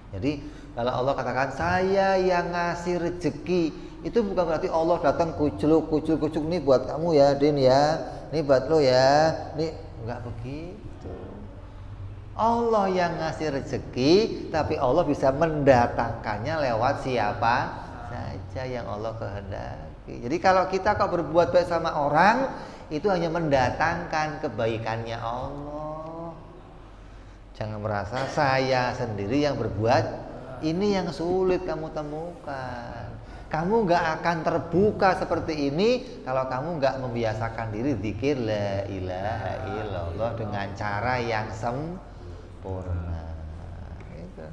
Speaker 1: Jadi kalau Allah katakan saya yang ngasih rezeki itu bukan berarti Allah datang kucluk nih buat kamu ya Din ya, nih buat lo ya, nih enggak begitu. Allah yang ngasih rezeki, tapi Allah bisa mendatangkannya lewat siapa saja yang Allah kehendaki. Jadi kalau kita kok berbuat baik sama orang, itu hanya mendatangkan kebaikannya Allah. Jangan merasa saya sendiri yang berbuat. Ini yang sulit kamu temukan. Kamu gak akan terbuka seperti ini kalau kamu gak membiasakan diri zikir la ilaha illallah dengan cara yang sempurna. Gitu.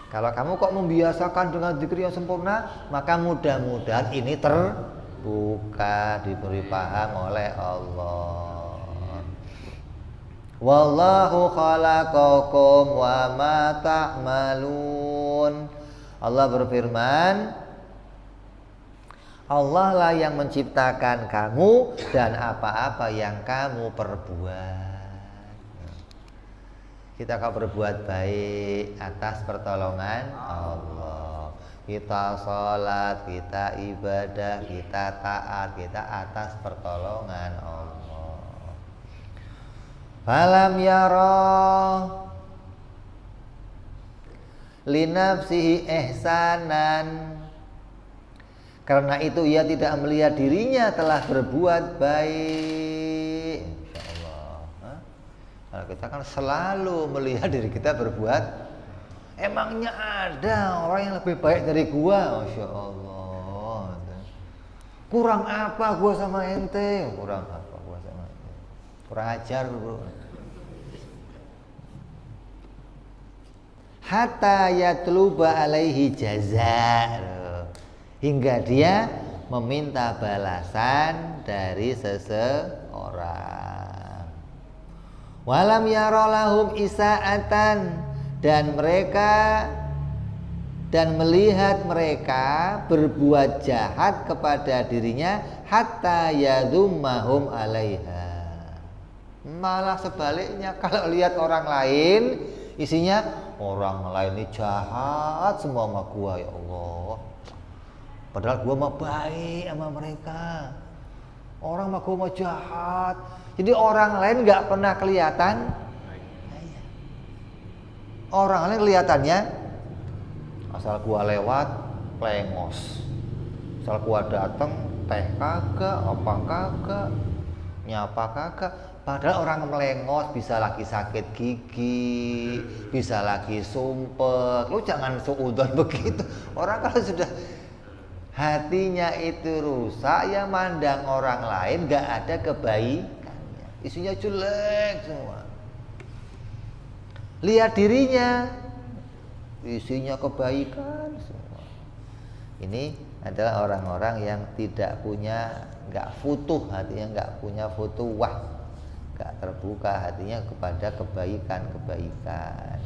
Speaker 1: Kalau kamu kok membiasakan dengan zikir yang sempurna, maka mudah-mudahan ini terbuka, diberi paham oleh Allah. Wallahu khalaqakum wa ma ta'malun. Allah berfirman, Allah lah yang menciptakan kamu dan apa-apa yang kamu perbuat. Kita akan berbuat baik atas pertolongan Allah. Kita sholat, kita ibadah, kita taat, kita atas pertolongan Allah. Falam yara linafsihi ihsanan. Karena itu ia tidak melihat dirinya telah berbuat baik. Insyaallah. Kalau kita kan selalu melihat diri kita berbuat. Emangnya ada orang yang lebih baik dari gua? Masya Allah. Kurang apa gua sama ente? Kurang apa gua sama ente? Kurang ajar bro. Hatta yatluba alaihi jaza, hingga dia meminta balasan dari seseorang. Walam yarolahum isaatan, dan melihat mereka berbuat jahat kepada dirinya hatta yadummahum alaiha. Malah sebaliknya, kalau lihat orang lain isinya orang lain ini jahat semua sama gua, ya Allah. Padahal gua mah baik sama mereka. Orang sama gua mah jahat. Jadi orang lain nggak pernah kelihatan. Orang lain kelihatannya asal gua lewat plengos. Asal gua datang teh kagak, apa kagak, nyapa kagak. Padahal orang melengos bisa lagi sakit gigi, bisa lagi sumpek. Lu jangan suudzon begitu. Orang kalau sudah hatinya itu rusak, yang mandang orang lain gak ada kebaikannya. Isinya jelek semua. Lihat dirinya, isinya kebaikan semua. Ini adalah orang-orang yang tidak punya, gak futuh hatinya, gak punya futuwah. Gak terbuka hatinya kepada kebaikan-kebaikan.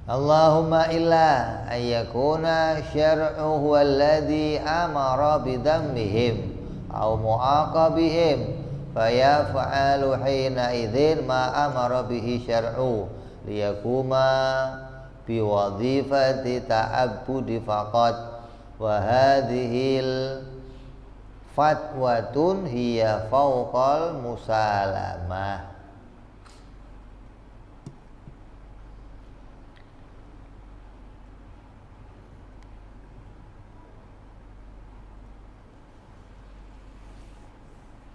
Speaker 1: Allahumma illa ayyakuna syar'uhu alladhi amara bidhammihim au mu'aqabihim fayaf'alu hina idzin ma amara bihi syar'u liyakuma biwadhifati ta'abbudi faqat wa hadhil fatwatun hiya fauqal musalamah.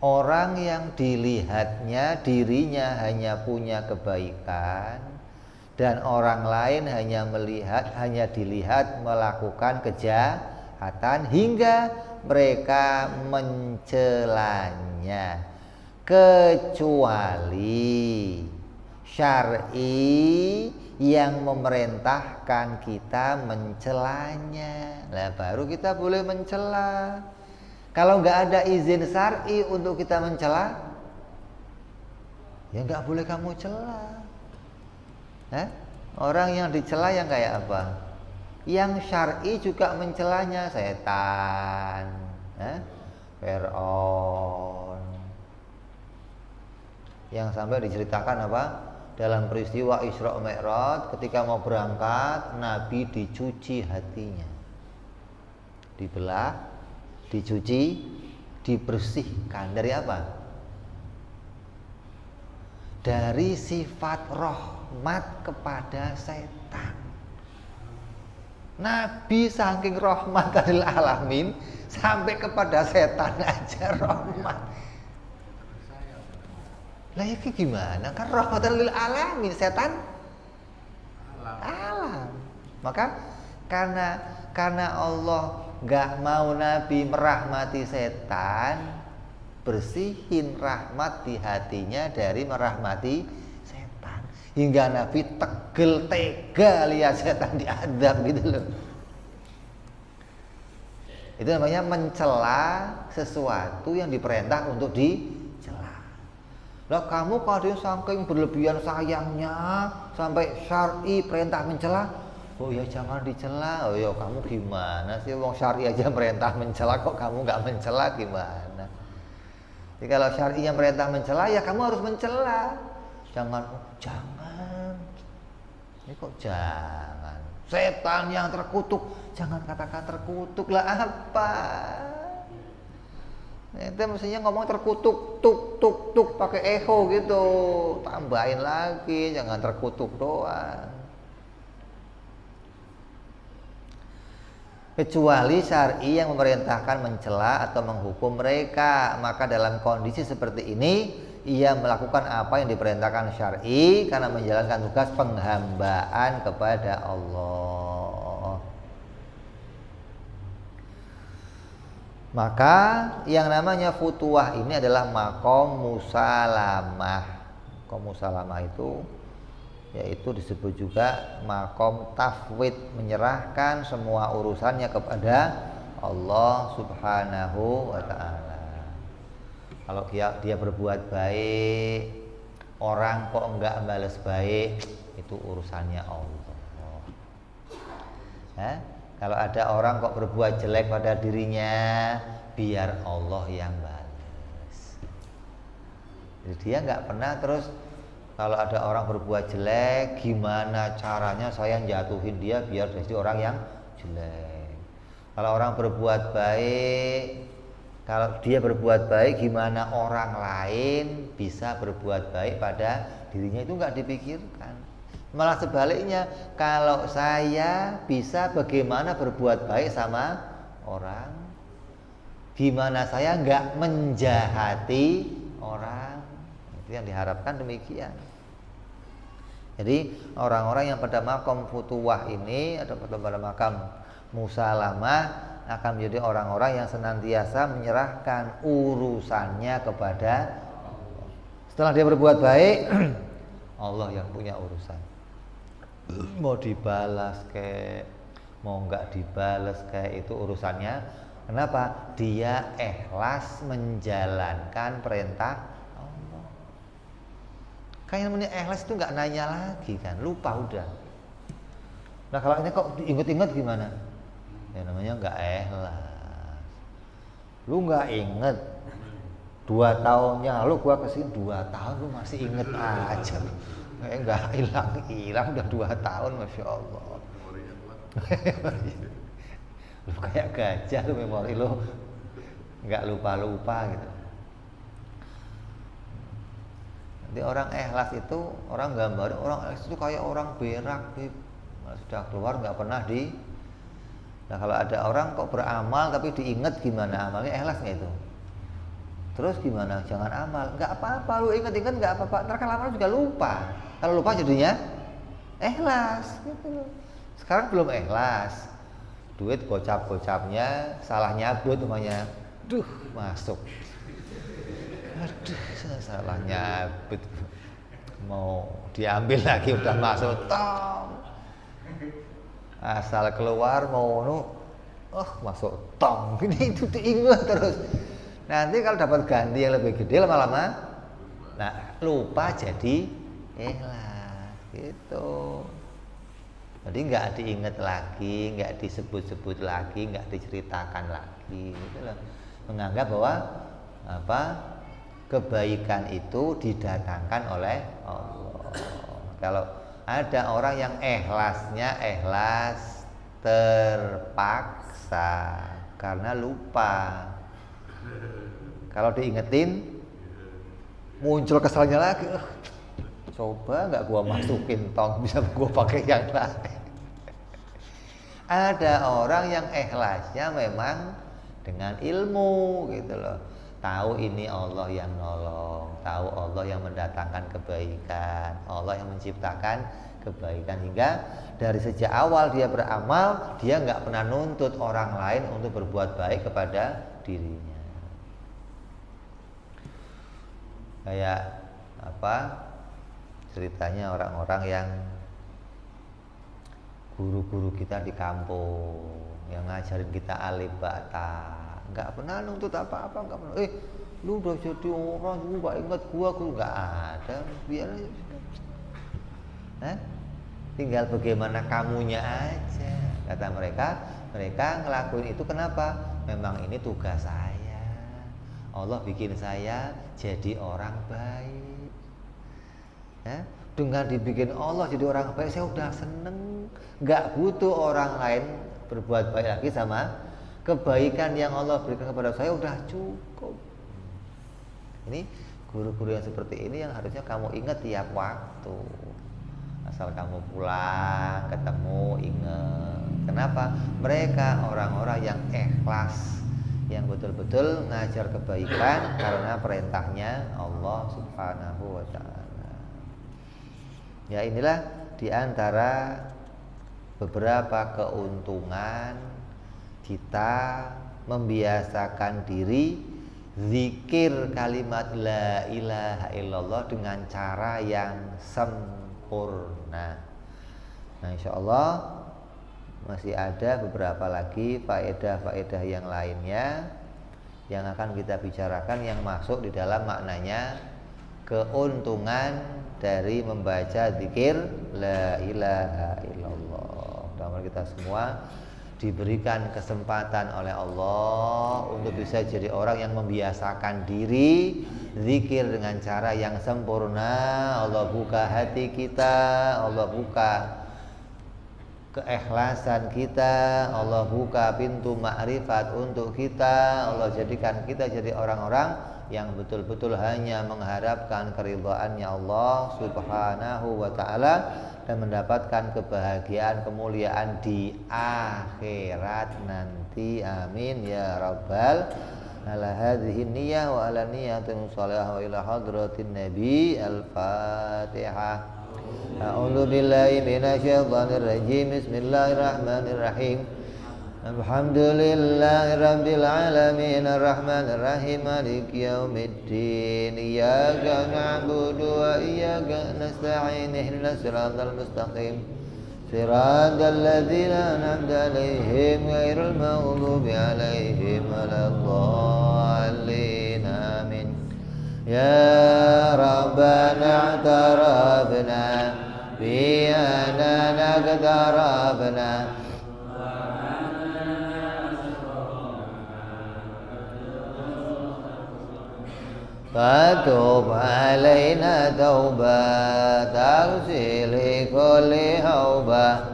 Speaker 1: Orang yang dilihatnya dirinya hanya punya kebaikan dan orang lain hanya dilihat melakukan kejahatan hingga mereka mencelanya, kecuali syar'i yang memerintahkan kita mencelanya. Lah baru kita boleh mencela. Kalau nggak ada izin syar'i untuk kita mencela, ya nggak boleh kamu cela. Orang yang dicela yang kayak apa? Yang syar'i juga mencelanya, setan, Fir'aun, yang sampai diceritakan apa? dalam peristiwa Isra Mi'raj ketika mau berangkat Nabi dicuci hatinya, dibelah, dicuci, dibersihkan dari apa? Dari sifat rahmat kepada setan. Nabi saking rahmat lil alamin sampai kepada setan aja rahmat. Lah ya gimana? Kan rahmatan lil alamin, setan alam. Maka karena Allah nggak mau Nabi merahmati setan, bersihin rahmat di hatinya dari merahmati setan. Hingga Nabi tegel tega lihat setan diadab gitu loh. Itu namanya mencela sesuatu yang diperintah untuk dicela. Lah kamu kalau saking berlebihan sayangnya sampai syar'i perintah mencela, oh ya jangan dicela. Oh ya kamu gimana sih, wong syar'i aja perintah mencela kok kamu nggak mencela gimana? Jadi kalau syar'i yang perintah mencela ya kamu harus mencela. Jangan. Ini kok jangan. Setan yang terkutuk, jangan katakan terkutuk lah apa? Itu mestinya ngomong terkutuk, tuk pakai echo gitu, tambahin lagi, jangan terkutuk doang. Kecuali syar'i yang memerintahkan mencela atau menghukum mereka, maka dalam kondisi seperti ini ia melakukan apa yang diperintahkan syar'i karena menjalankan tugas penghambaan kepada Allah. Maka yang namanya futuwah ini adalah makom musalamah. Makom musalamah itu yaitu disebut juga makom tafwid, menyerahkan semua urusannya kepada Allah Subhanahu wa ta'ala. Kalau dia berbuat baik, orang kok enggak balas baik, itu urusannya Allah. Kalau ada orang kok berbuat jelek pada dirinya, biar Allah yang balas. Jadi dia enggak pernah terus kalau ada orang berbuat jelek, gimana caranya saya jatuhin dia biar jadi orang yang jelek. Kalau orang berbuat baik, kalau dia berbuat baik, gimana orang lain bisa berbuat baik pada dirinya, itu nggak dipikirkan. Malah sebaliknya, kalau saya bisa bagaimana berbuat baik sama orang, gimana saya nggak menjahati orang, itu yang diharapkan demikian. Jadi orang-orang yang pada makom futuwah ini atau pada makam musalamah akan menjadi orang-orang yang senantiasa menyerahkan urusannya kepada Allah. Setelah dia berbuat baik, Allah yang punya urusan. Mau dibalas kayak mau nggak dibalas kayak itu urusannya. Kenapa? Dia ikhlas menjalankan perintah. Kan yang namanya ikhlas itu nggak nanya lagi kan, lupa udah. Nah kalau ini kok diinget-inget gimana? Ya namanya nggak ikhlas. Lu nggak inget 2 tahun yang lalu gua kesini 2 tahun lu masih inget aja. Kayak nggak hilang udah 2 tahun, masya Allah. Lu kayak gajah lu, memori lu nggak lupa gitu. Jadi orang ikhlas itu, orang gambar orang ikhlas itu kayak orang berak, sudah keluar nggak pernah di. Nah kalau ada orang kok beramal tapi diingat gimana amalnya, ikhlas nggak itu? Terus gimana? Jangan amal, nggak apa-apa, lu ingat-ingat nggak apa-apa. Ntar kan lama juga lupa. Kalau lupa jadinya ikhlas, gitu loh. Sekarang belum ikhlas, duit gocap-gocapnya salah nyabut namanya, masuk. Aduh, salah nyabut, mau diambil lagi udah masuk tong, asal keluar mau masuk tong, ini itu diingat terus. Nanti kalau dapat ganti yang lebih gede lama-lama, nah lupa jadi ikhlas gitu. Jadi nggak diingat lagi, nggak disebut-sebut lagi, nggak diceritakan lagi, gitu loh. Menganggap bahwa kebaikan itu didatangkan oleh Allah. Kalau ada orang yang ikhlasnya ikhlas terpaksa karena lupa. Kalau diingetin muncul kesalnya lagi. Coba nggak gua masukin tong, bisa gua pakai yang lain. Ada orang yang ikhlasnya memang dengan ilmu gitu loh. Tahu ini Allah yang nolong, tahu Allah yang mendatangkan kebaikan, Allah yang menciptakan kebaikan, hingga dari sejak awal dia beramal, dia nggak pernah nuntut orang lain untuk berbuat baik kepada dirinya. Kayak apa ceritanya orang-orang yang guru-guru kita di kampung yang ngajarin kita alif bata, nggak pernah nuntut apa-apa, nggak pernah. Lu udah jadi orang, lu nggak ingat gua nggak ada, biar tinggal bagaimana kamunya aja, kata mereka. Mereka ngelakuin itu kenapa? Memang ini tugas saya. Allah bikin saya jadi orang baik. Dengan dibikin Allah jadi orang baik, saya udah seneng. Gak butuh orang lain berbuat baik lagi, sama kebaikan yang Allah berikan kepada saya udah cukup. Ini guru-guru yang seperti ini yang harusnya kamu ingat tiap waktu. Asal kamu pulang ketemu, ingat. Kenapa? Mereka orang-orang yang ikhlas, yang betul-betul ngajar kebaikan karena perintahnya Allah Subhanahu wa ta'ala. Ya, inilah diantara beberapa keuntungan kita membiasakan diri zikir kalimat la ilaha illallah dengan cara yang sempurna. Nah, insya Allah masih ada beberapa lagi faedah-faedah yang lainnya yang akan kita bicarakan, yang masuk di dalam maknanya keuntungan dari membaca zikir la ilaha illallah. Mudah-mudahan kita semua diberikan kesempatan oleh Allah untuk bisa jadi orang yang membiasakan diri zikir dengan cara yang sempurna. Allah buka hati kita, Allah buka keikhlasan kita, Allah buka pintu makrifat untuk kita. Allah jadikan kita jadi orang-orang yang betul-betul hanya mengharapkan keridhaannya Allah Subhanahu wa ta'ala dan mendapatkan kebahagiaan, kemuliaan di akhirat nanti. Amin ya rabbal ala hadhihi niyyah wa ala niyatin shalihah wa ila hadratin nabi. Al-Fatihah. A'udzu billahi minasyaitonir rajim. Bismillahirrahmanirrahim. Alhamdulillahi rabbil alamin arrahmanir rahim maliki yaumiddin. Iyyaka na'budu wa iyyaka nasta'in. Ihdinas siratal mustaqim. Siratal ladzina an'amta 'alaihim ghairil maghdubi 'alaihim waladdallin. Amin. Ya Rabbana i'tarafna bi annana qtarafna fatub alaina taubat taghsil kulli hauba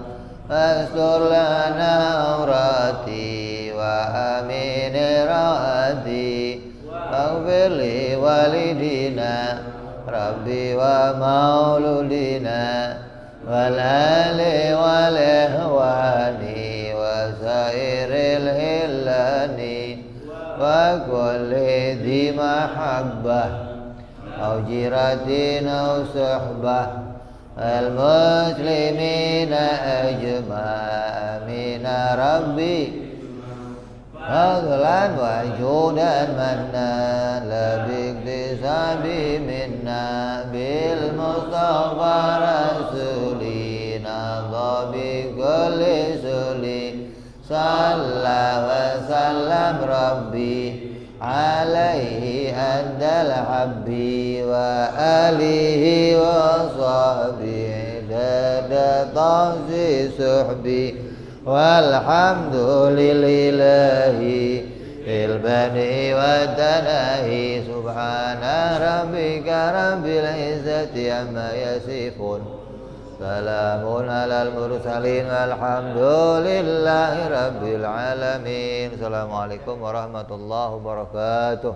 Speaker 1: fastur lana aurati wa amin raati waghfir li walidina rabbi wa mauludina walali wal ihwani wa sairil hillani wa kulli dhi mahabbah au jiratin au suhbah al muslimina ajma'ina rabbi fadlan wa judan manna labik disabi minna bil mustafa rasulina dhabi kulli suli salla wa sallam rabbi alaihi andal habbi wa alihi wa sahbihi dada tawzi suhbi walhamdulillahi fil bani wa tanahi subhana rabbika rabbil izzati amma yasifun Salamun alal mursalin walhamdulillahi rabbil alamin. Assalamualaikum warahmatullahi wabarakatuh.